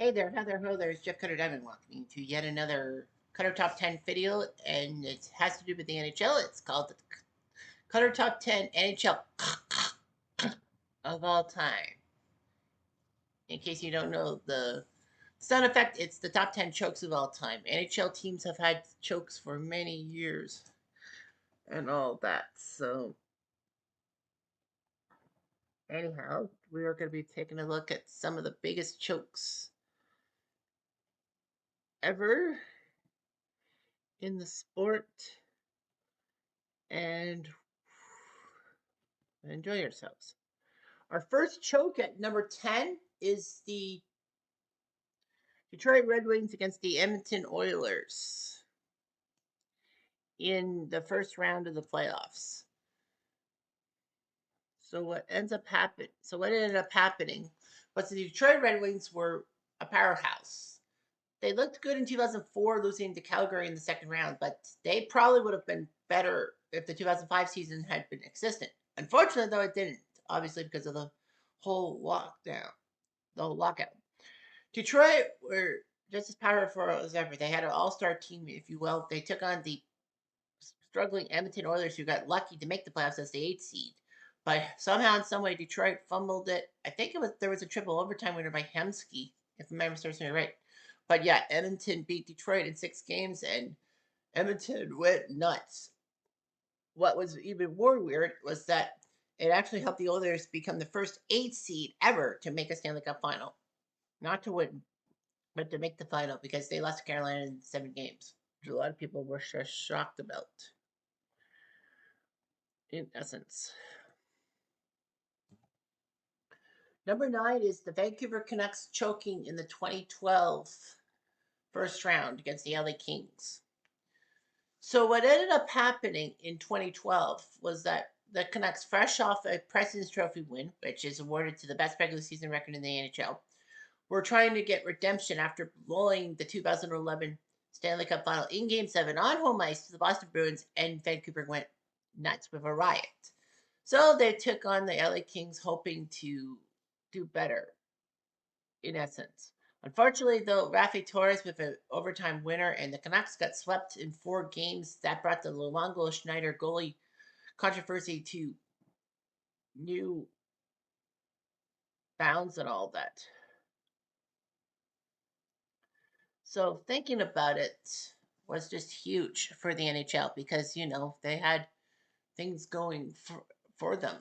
Hey there, Heather Ho, there's Jeff Cutter Diamond welcoming you to yet another Cutter Top 10 video, and it has to do with the NHL. It's called the Cutter Top 10 NHL of all time. In case you don't know the sound effect, it's the top 10 chokes of all time. NHL teams have had chokes for many years and all that. So, anyhow, we are going to be taking a look at some of the biggest chokes ever in the sport and enjoy yourselves. Our first choke at number 10 is the Detroit Red Wings against the Edmonton Oilers in the first round of the playoffs. So what ended up happening was the Detroit Red Wings were a powerhouse. They looked good in 2004, losing to Calgary in the second round, but they probably would have been better if the 2005 season had been existent. Unfortunately, though, it didn't, obviously because of the whole lockout. Detroit were just as powerful as ever. They had an all-star team, if you will. They took on the struggling Edmonton Oilers, who got lucky to make the playoffs as the 8th seed. But somehow, in some way, Detroit fumbled it. I think there was a triple overtime winner by Hemsky, if memory serves me right. But yeah, Edmonton beat Detroit in 6 games, and Edmonton went nuts. What was even more weird was that it actually helped the Oilers become the first 8th seed ever to make a Stanley Cup final. Not to win, but to make the final because they lost to Carolina in 7 games, which a lot of people were just shocked about, in essence. Number 9 is the Vancouver Canucks choking in the 2012 first round against the LA Kings. So what ended up happening in 2012 was that the Canucks, fresh off a President's Trophy win, which is awarded to the best regular season record in the NHL, were trying to get redemption after blowing the 2011 Stanley Cup Final in Game 7 on home ice to the Boston Bruins, and Vancouver went nuts with a riot. So they took on the LA Kings, hoping to do better, in essence. Unfortunately, though, Rafi Torres with an overtime winner, and the Canucks got swept in 4 games. That brought the Luongo Schneider goalie controversy to new bounds and all that. So thinking about it was just huge for the NHL because, they had things going for them.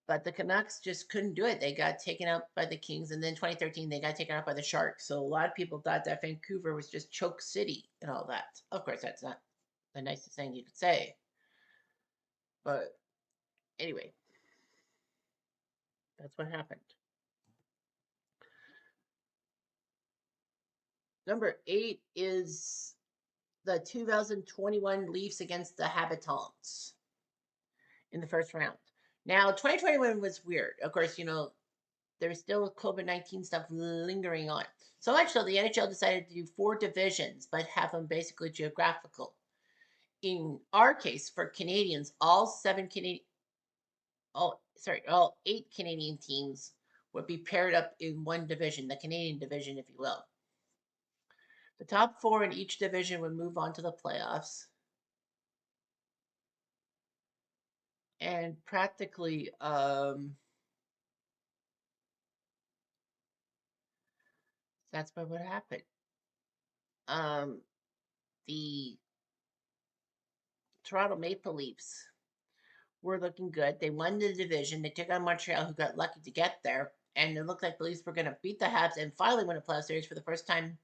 But the Canucks just couldn't do it. They got taken out by the Kings, and then 2013 they got taken out by the Sharks. So a lot of people thought that Vancouver was just choke city and all that. Of course, that's not the nicest thing you could say. But anyway, that's what happened. Number 8 is the 2021 Leafs against the Habitants in the first round. Now, 2021 was weird. Of course, there's still COVID-19 stuff lingering on. So much so, the NHL decided to do 4 divisions, but have them basically geographical. In our case, for Canadians, all 8 Canadian teams would be paired up in one division, the Canadian division, if you will. The top 4 in each division would move on to the playoffs. And practically, that's what would happen. The Toronto Maple Leafs were looking good. They won the division. They took on Montreal, who got lucky to get there. And it looked like the Leafs were going to beat the Habs and finally win a playoff series for the first time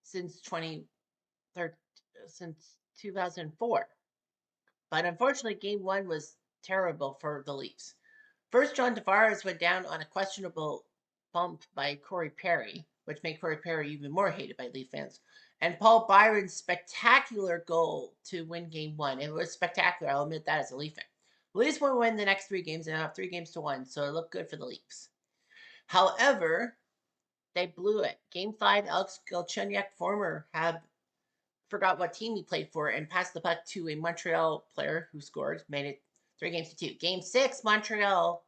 since since 2004. But unfortunately, Game 1 was terrible for the Leafs. First, John Tavares went down on a questionable bump by Corey Perry, which made Corey Perry even more hated by Leaf fans. And Paul Byron's spectacular goal to win Game 1. It was spectacular. I'll admit that as a Leaf fan. The Leafs will win the next 3 games and have 3 games to 1, so it looked good for the Leafs. However, they blew it. Game 5, Alex Galchenyuk, forgot what team he played for and passed the puck to a Montreal player who scored, made it 3 games to 2. Game 6, Montreal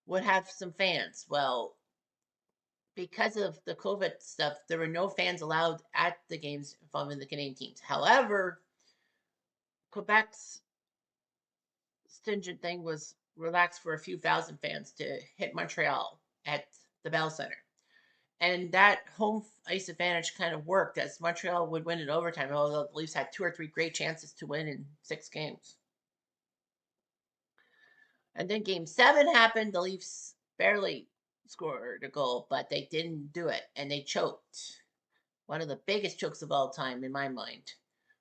would have some fans. Well, because of the COVID stuff, there were no fans allowed at the games involving the Canadian teams. However, Quebec's stringent thing was relaxed for a few thousand fans to hit Montreal at the Bell Center. And that home ice advantage kind of worked as Montreal would win in overtime, although the Leafs had 2 or 3 great chances to win in 6 games. And then game 7 happened. The Leafs barely scored a goal, but they didn't do it, and they choked. One of the biggest chokes of all time, in my mind,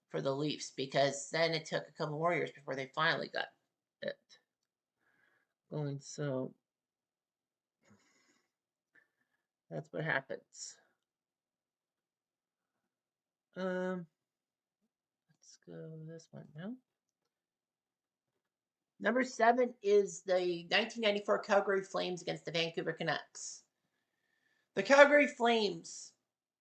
for the Leafs, because then it took a couple more years before they finally got it going. So that's what happens. Let's go this one now. Number 7 is the 1994 Calgary Flames against the Vancouver Canucks. The Calgary Flames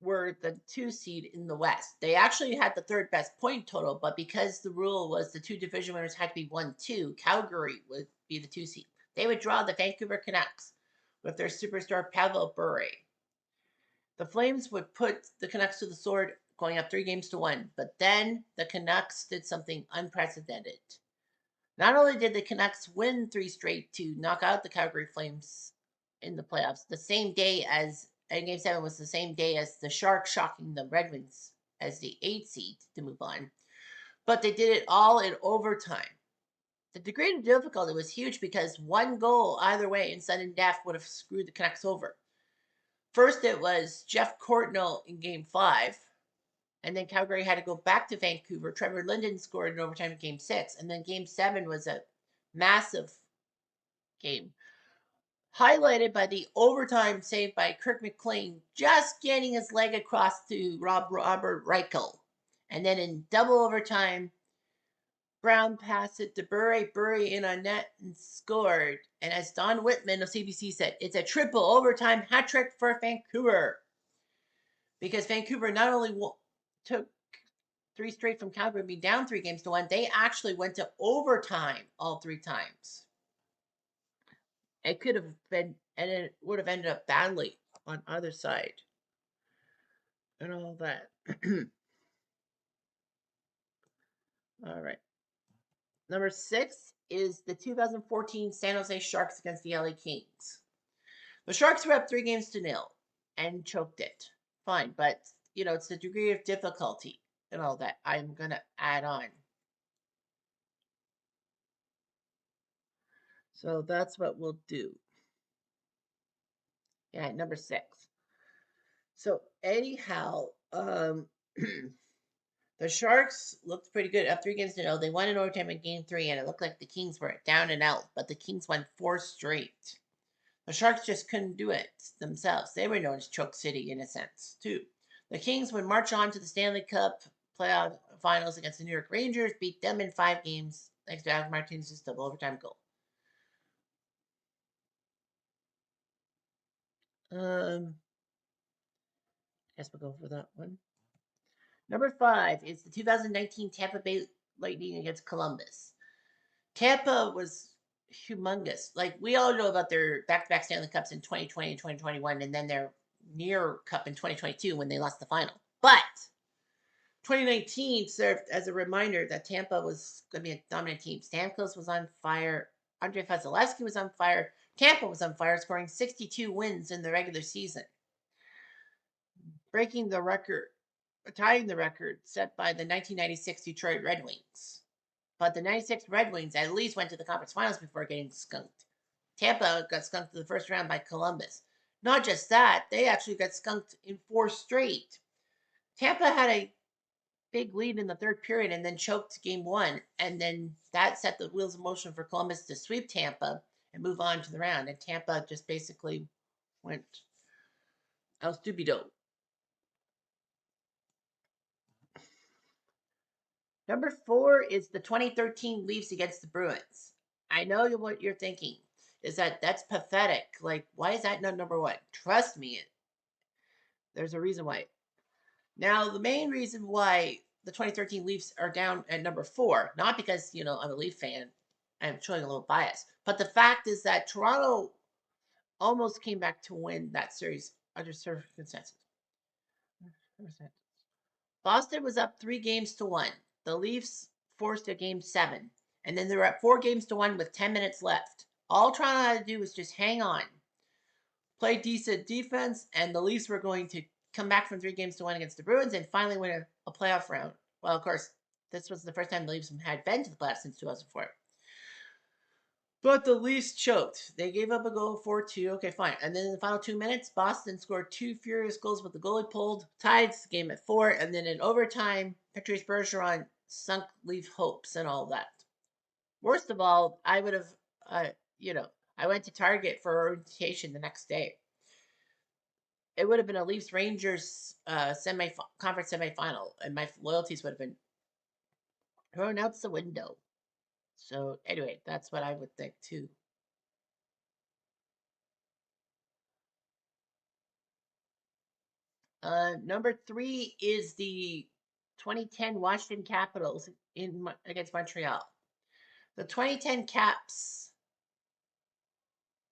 were the 2 seed in the West. They actually had the 3rd best point total, but because the rule was the 2 division winners had to be 1-2, Calgary would be the 2 seed. They would draw the Vancouver Canucks with their superstar Pavel Bure. The Flames would put the Canucks to the sword, going up 3-1, but then the Canucks did something unprecedented. Not only did the Canucks win 3 straight to knock out the Calgary Flames in the playoffs, the same day as, and Game 7 was the same day as the Sharks shocking the Red Wings as the 8th seed to move on, but they did it all in overtime. The degree of difficulty was huge because 1 goal either way in sudden death would have screwed the Canucks over. First, it was Jeff Courtnall in Game 5. And then Calgary had to go back to Vancouver. Trevor Linden scored in overtime in Game 6. And then Game 7 was a massive game, highlighted by the overtime save by Kirk McLean, just getting his leg across to Robert Reichel. And then in double overtime, Brown passed it to Bure. Bure in on net and scored. And as Don Whitman of CBC said, it's a triple overtime hat trick for Vancouver. Because Vancouver not only took 3 straight from Calgary, being down 3-1, they actually went to overtime all 3 times. It could have been, and it would have ended up badly on either side. And all that. All right. Number 6 is the 2014 San Jose Sharks against the LA Kings. The Sharks were up 3-0 and choked it. Fine, but, it's the degree of difficulty and all that I'm going to add on. So that's what we'll do. Yeah, number 6. So anyhow, the Sharks looked pretty good up 3-0. They won in overtime in Game 3, and it looked like the Kings were down and out, but the Kings won 4 straight. The Sharks just couldn't do it themselves. They were known as Choke City in a sense, too. The Kings would march on to the Stanley Cup playoff finals against the New York Rangers, beat them in 5 games, thanks to Alex Martinez's double overtime goal. Guess we'll go for that one. Number 5 is the 2019 Tampa Bay Lightning against Columbus. Tampa was humongous. Like, we all know about their back-to-back Stanley Cups in 2020 and 2021, and then their near cup in 2022 when they lost the final. But 2019 served as a reminder that Tampa was going to be a dominant team. Stamkos was on fire. Andrei Vasilevsky was on fire. Tampa was on fire, scoring 62 wins in the regular season, breaking the record, tying the record set by the 1996 Detroit Red Wings. But the 96 Red Wings at least went to the conference finals before getting skunked. Tampa got skunked in the first round by Columbus. Not just that, they actually got skunked in 4 straight. Tampa had a big lead in the 3rd period and then choked Game 1. And then that set the wheels in motion for Columbus to sweep Tampa and move on to the round. And Tampa just basically went El Stupido. Number 4 is the 2013 Leafs against the Bruins. I know what you're thinking is that's pathetic. Like, why is that not number 1? Trust me, there's a reason why. Now, the main reason why the 2013 Leafs are down at number 4, not because, I'm a Leaf fan, I'm showing a little bias, but the fact is that Toronto almost came back to win that series under circumstances. Boston was up 3 games to 1. The Leafs forced a game 7, and then they were up 4 games to 1 with 10 minutes left. All Toronto had to do was just hang on, play decent defense, and the Leafs were going to come back from 3 games to 1 against the Bruins and finally win a playoff round. Well, of course, this was the first time the Leafs had been to the playoffs since 2004. But the Leafs choked. They gave up a goal 4-2. Okay, fine. And then in the final 2 minutes, Boston scored 2 furious goals with the goalie pulled, tied the game at 4. And then in overtime, Patrice Bergeron sunk Leaf hopes and all that. Worst of all, I would have, uh, you know, I went to Target for orientation the next day. It would have been a Leafs Rangers conference semifinal, and my loyalties would have been thrown out the window. So anyway, that's what I would think too. Number 3 is the 2010 Washington Capitals against Montreal. The 2010 Caps.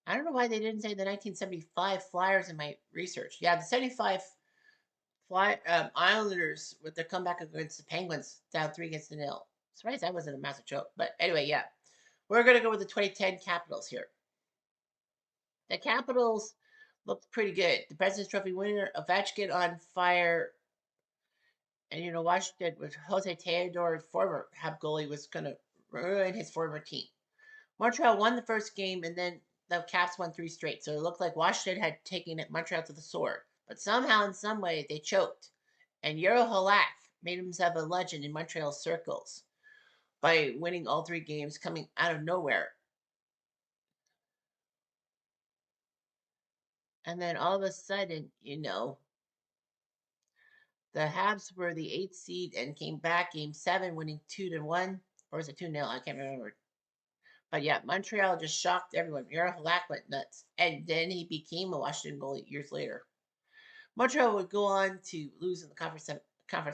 I don't know why they didn't say the 1975 Flyers in my research. Yeah, the 75 Islanders with their comeback against the Penguins down 3-0. Surprised that wasn't a massive joke. But anyway, yeah. We're going to go with the 2010 Capitals here. The Capitals looked pretty good. The President's Trophy winner, Ovechkin on fire. And, Washington with Jose Theodore, former Hab goalie, was going to ruin his former team. Montreal won the first game, and then the Caps won 3 straight. So it looked like Washington had taken Montreal to the sword. But somehow, in some way, they choked. And Euro Halak made himself a legend in Montreal circles by winning all 3 games, coming out of nowhere. And then all of a sudden, the Habs were the 8th seed and came back game 7, winning 2-1. Or was it 2-0? I can't remember. But yeah, Montreal just shocked everyone. Euro Halak went nuts. And then he became a Washington goalie years later. Montreal would go on to lose in the conference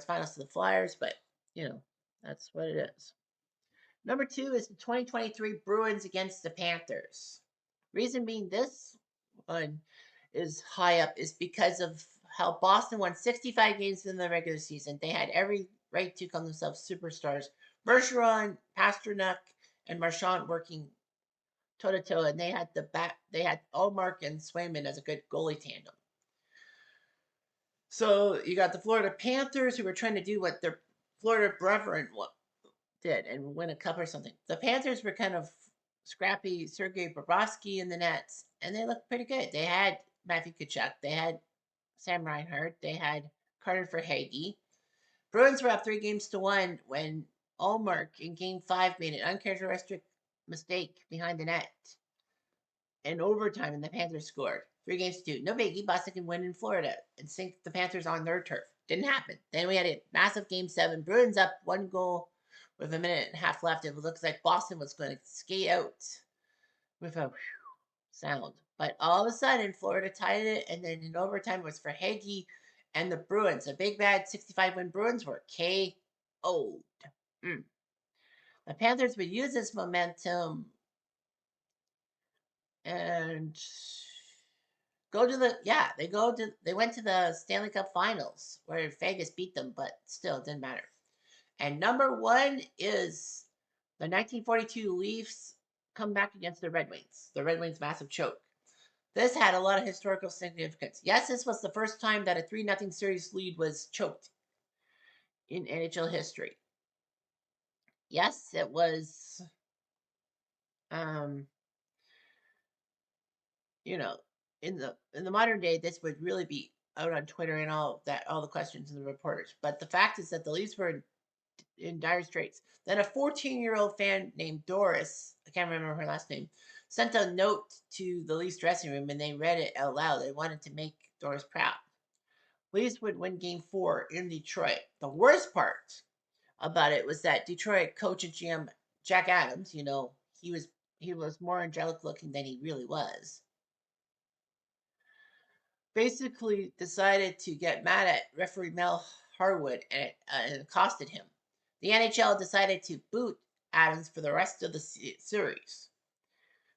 finals to the Flyers, but, that's what it is. Number 2 is the 2023 Bruins against the Panthers. Reason being this one is high up is because of how Boston won 65 games in the regular season. They had every right to call themselves superstars. Bergeron, Pasternak, and Marchand working toe-to-toe, and they had Allmark and Swayman as a good goalie tandem. So you got the Florida Panthers, who were trying to do what their Florida brethren did and win a cup or something. The Panthers were kind of scrappy. Sergei Bobrovsky in the nets, and they looked pretty good. They had Matthew Tkachuk, they had Sam Reinhart, they had Carter Verhaeghe. Bruins were up 3-1 when Allmark in Game 5 made an uncharacteristic mistake behind the net. In overtime, and the Panthers scored 3-2. No biggie. Boston can win in Florida and sink the Panthers on their turf. Didn't happen. Then we had a massive Game 7. Bruins up 1 goal with a minute and a half left. It looks like Boston was going to skate out with a sound. But all of a sudden, Florida tied it, and then in overtime it was for Hagee and the Bruins. A big bad 65-win Bruins were KO'd. The Panthers would use this momentum and they went to the Stanley Cup Finals where Vegas beat them, but still it didn't matter. And number 1 is the 1942 Leafs come back against the Red Wings. The Red Wings' massive choke. This had a lot of historical significance. Yes, this was the first time that a 3-0 series lead was choked in NHL history. Yes, it was in the modern day, this would really be out on Twitter and all the questions and the reporters. But the fact is that the Leafs were in dire straits. Then a 14-year-old fan named Doris, I can't remember her last name, sent a note to the Leafs dressing room, and they read it out loud. They wanted to make Doris proud. Leafs would win Game 4 in Detroit. The worst part about it was that Detroit coach and GM Jack Adams, he was more angelic looking than he really was, basically decided to get mad at referee Mel Harwood, and it accosted him. The NHL decided to boot Adams for the rest of the series.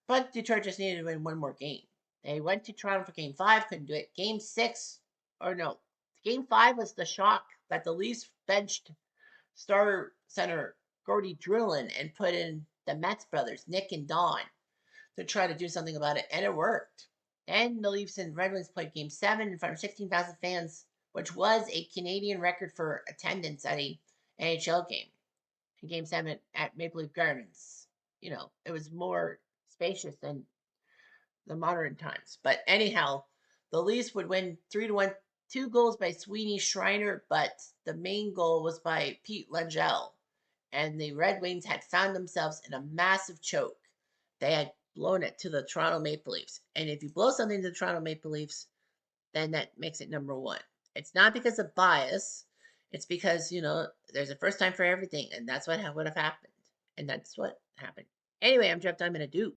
But Detroit just needed to win one more game. They went to Toronto for game five, couldn't do it. Game six, or no, game five was the shock that the Leafs benched star center Gordy Drillin and put in the Mets brothers, Nick and Don, to try to do something about it, and it worked. And the Leafs and Red Wings played game seven in front of 16,000 fans, which was a Canadian record for attendance at a NHL game. In game seven at Maple Leaf Gardens. It was more spacious than the modern times. But anyhow, the Leafs would win 3-1, 2 goals by Sweeney Schreiner, but the main goal was by Pete Langell. And the Red Wings had found themselves in a massive choke. They had blown it to the Toronto Maple Leafs. And if you blow something to the Toronto Maple Leafs, then that makes it number one. It's not because of bias. It's because, there's a first time for everything. And that's what would have happened. And that's what happened. Anyway, I'm Jeff Diamond a Duke.